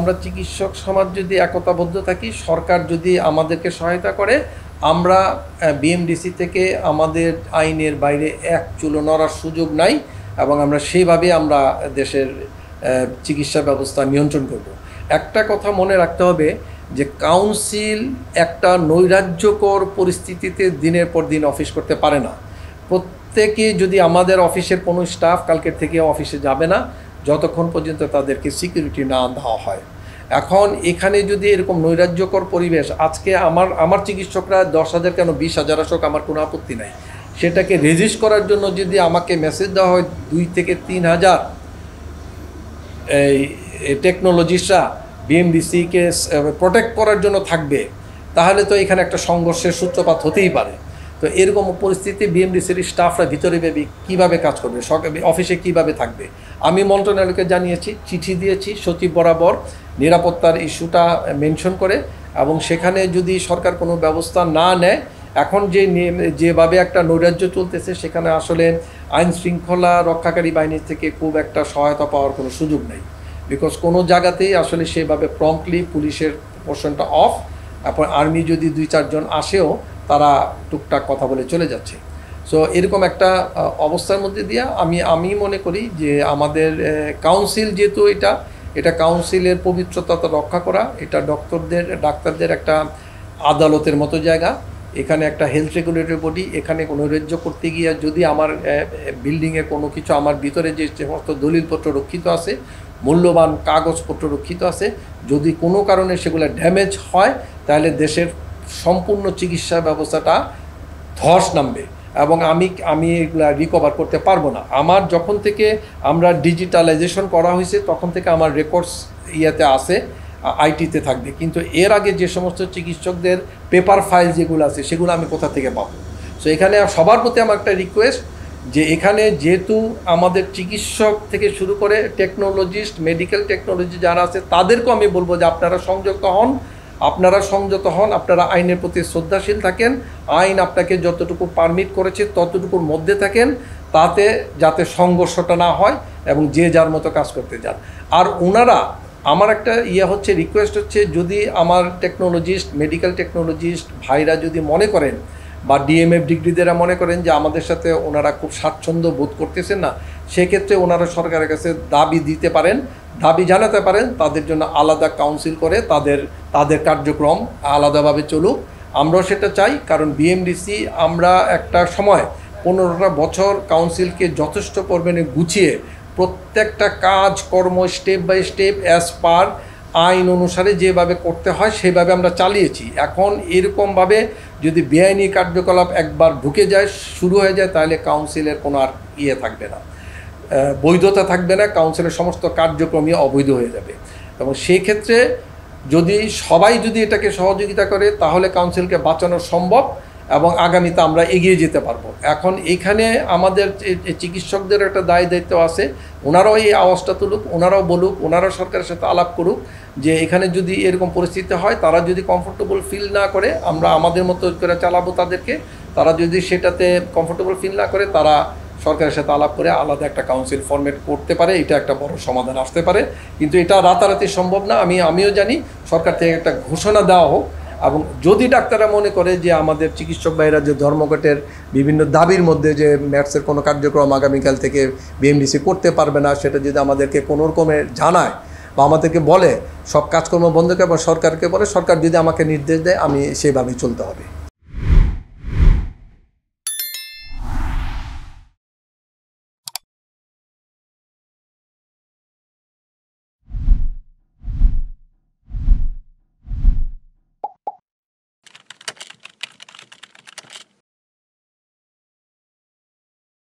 আমরা চিকিৎসক সমাজ যদি একতাবদ্ধ থাকি, সরকার যদি আমাদেরকে সহায়তা করে, আমরা বিএমডিসি থেকে আমাদের আইনের বাইরে এক চুলো নড়ার সুযোগ নাই এবং আমরা সেইভাবে আমরা দেশের চিকিৎসা ব্যবস্থা নিয়ন্ত্রণ করব। একটা কথা মনে রাখতে হবে যে কাউন্সিল একটা নৈরাজ্যকর পরিস্থিতিতে দিনের পর দিন অফিস করতে পারে না। প্রত্যেকে যদি আমাদের অফিসের কোনো স্টাফ কালকের থেকে অফিসে যাবে না যতক্ষণ পর্যন্ত তাদেরকে সিকিউরিটি না দেওয়া হয়। এখন এখানে যদি এরকম নৈরাজ্যকর পরিবেশ, আজকে আমার চিকিৎসকরা 10,000 কেন 20,000 আসুক, আমার কোনো আপত্তি নাই। সেটাকে রেজিস্ট করার জন্য যদি আমাকে মেসেজ দেওয়া হয় 2 থেকে 3,000 এই টেকনোলজিস্টরা বিএমডিসিকে প্রোটেক্ট করার জন্য থাকবে, তাহলে তো এখানে একটা সংঘর্ষের সূত্রপাত হতেই পারে। তো এরকম পরিস্থিতি বিএমডিসির স্টাফরা ভিতরে কীভাবে কাজ করবে, অফিসে কিভাবে থাকবে। আমি মন্ত্রণালয়কে জানিয়েছি, চিঠি দিয়েছি সচিব বরাবর নিরাপত্তার ইস্যুটা মেনশন করে, এবং সেখানে যদি সরকার কোনো ব্যবস্থা না নেয়, এখন যেভাবে একটা নৈরাজ্য চলতেছে সেখানে আসলে আইন শৃঙ্খলা রক্ষাকারী বাহিনীর থেকে খুব একটা সহায়তা পাওয়ার কোনো সুযোগ নেই। বিকজ কোনো জায়গাতেই আসলে সেভাবে প্রম্পটলি পুলিশের পোর্শনটা অফ, তারপর আর্মি যদি 2-4 জন আসেও তারা টুকটাক কথা বলে চলে যাচ্ছে। সো এরকম একটা অবস্থার মধ্যে দিয়ে আমি মনে করি যে আমাদের কাউন্সিল, যেহেতু এটা কাউন্সিলের পবিত্রতা রক্ষা করা, এটা ডাক্তারদের একটা আদালতের মতো জায়গা। এখানে একটা হেলথ রেগুলেটরি বডি, এখানে কোনো নৈরাজ্য করতে গিয়ে যদি আমার বিল্ডিংয়ে কোনো কিছু, আমার ভিতরে যে সমস্ত দলিলপত্র রক্ষিত আছে, মূল্যবান কাগজপত্র রক্ষিত আছে, যদি কোনো কারণে সেগুলো ড্যামেজ হয় তাহলে দেশের সম্পূর্ণ চিকিৎসা ব্যবস্থাটা ধস নামবে এবং আমি এগুলা রিকভার করতে পারবো না। আমার যখন থেকে আমরা ডিজিটালাইজেশন করা হয়েছে তখন থেকে আমার রেকর্ডস আছে, আইটিতে থাকবে, কিন্তু এর আগে যে সমস্ত চিকিৎসকদের পেপার ফাইল যেগুলো আছে সেগুলো আমি কোথা থেকে পাবো। সো এখানে সবার প্রতি আমার একটা রিকোয়েস্ট যে এখানে যেহেতু আমাদের চিকিৎসক থেকে শুরু করে টেকনোলজিস্ট, মেডিকেল টেকনোলজি যারা আছে তাদেরকেও আমি বলবো যে আপনারা সংযত হন, আপনারা আইনের প্রতি শ্রদ্ধাশীল থাকেন, আইন আপনাকে যতটুকু পারমিট করেছে ততটুকুর মধ্যে থাকেন, তাতে যাতে সংঘর্ষটা না হয় এবং যে যার মতো কাজ করতে যান। আর ওনারা, আমার একটা রিকোয়েস্ট হচ্ছে, যদি আমার টেকনোলজিস্ট, মেডিকেল টেকনোলজিস্ট ভাইরা যদি মনে করেন বা ডিএমএফ ডিগ্রিদেরা মনে করেন যে আমাদের সাথে ওনারা খুব স্বাচ্ছন্দ্য বোধ করতেছেন না, সেক্ষেত্রে ওনারা সরকারের কাছে দাবি দিতে পারেন, দাবি জানাতে পারেন, তাদের জন্য আলাদা কাউন্সিল করে তাদের কার্যক্রম আলাদাভাবে চলুক। আমরাও সেটা চাই, কারণ বিএমডিসি আমরা একটা সময় 15টা বছর কাউন্সিলকে যথেষ্ট পরিমাণে গুছিয়ে প্রত্যেকটা কাজ কর্ম step by step as per আইন অনুসারে যেভাবে করতে হয় সেভাবে আমরা চালিয়েছি। এখন এরকমভাবে যদি বেআইনি কার্যকলাপ একবার ঢুকে যায়, শুরু হয়ে যায়, তাহলে কাউন্সিলের কোনো আর থাকবে না, বৈধতা থাকবে না, কাউন্সিলের সমস্ত কার্যক্রমই অবৈধ হয়ে যাবে। এবং সেই ক্ষেত্রে সবাই যদি এটাকে সহযোগিতা করে তাহলে কাউন্সিলকে বাঁচানো সম্ভব এবং আগামীতে আমরা এগিয়ে যেতে পারবো। এখন এখানে আমাদের চিকিৎসকদের একটা দায়িত্ব আছে, ওনারাও এই আওয়াজটা তুলুক, ওনারাও বলুক, ওনারাও সরকারের সাথে আলাপ করুক যে এখানে যদি এরকম পরিস্থিতি হয়, তারা যদি কমফোর্টেবল ফিল না করে, আমরা আমাদের মতো করে চালাবো তাদেরকে। তারা যদি সেটাতে কমফোর্টেবল ফিল না করে, তারা সরকারের সাথে আলাপ করে আলাদা একটা কাউন্সিল ফরম্যাট করতে পারে, এটা একটা বড় সমাধান আসতে পারে। কিন্তু এটা রাতারাতি সম্ভব না, আমিও জানি। সরকার থেকে একটা ঘোষণা দেওয়া হোক, এবং যদি ডাক্তাররা মনে করে যে আমাদের চিকিৎসক ভাইরা যে ধর্মঘটের বিভিন্ন দাবির মধ্যে যে ম্যাটসের কোনো কার্যক্রম আগামীকাল থেকে বিএমডিসি করতে পারবে না, সেটা যদি আমাদেরকে কোনো রকমে জানায় বা আমাদেরকে বলে সব কাজকর্ম বন্ধ করে, বা সরকারকে বলে, সরকার যদি আমাকে নির্দেশ দেয়, আমি সেইভাবেই চলতে হবে।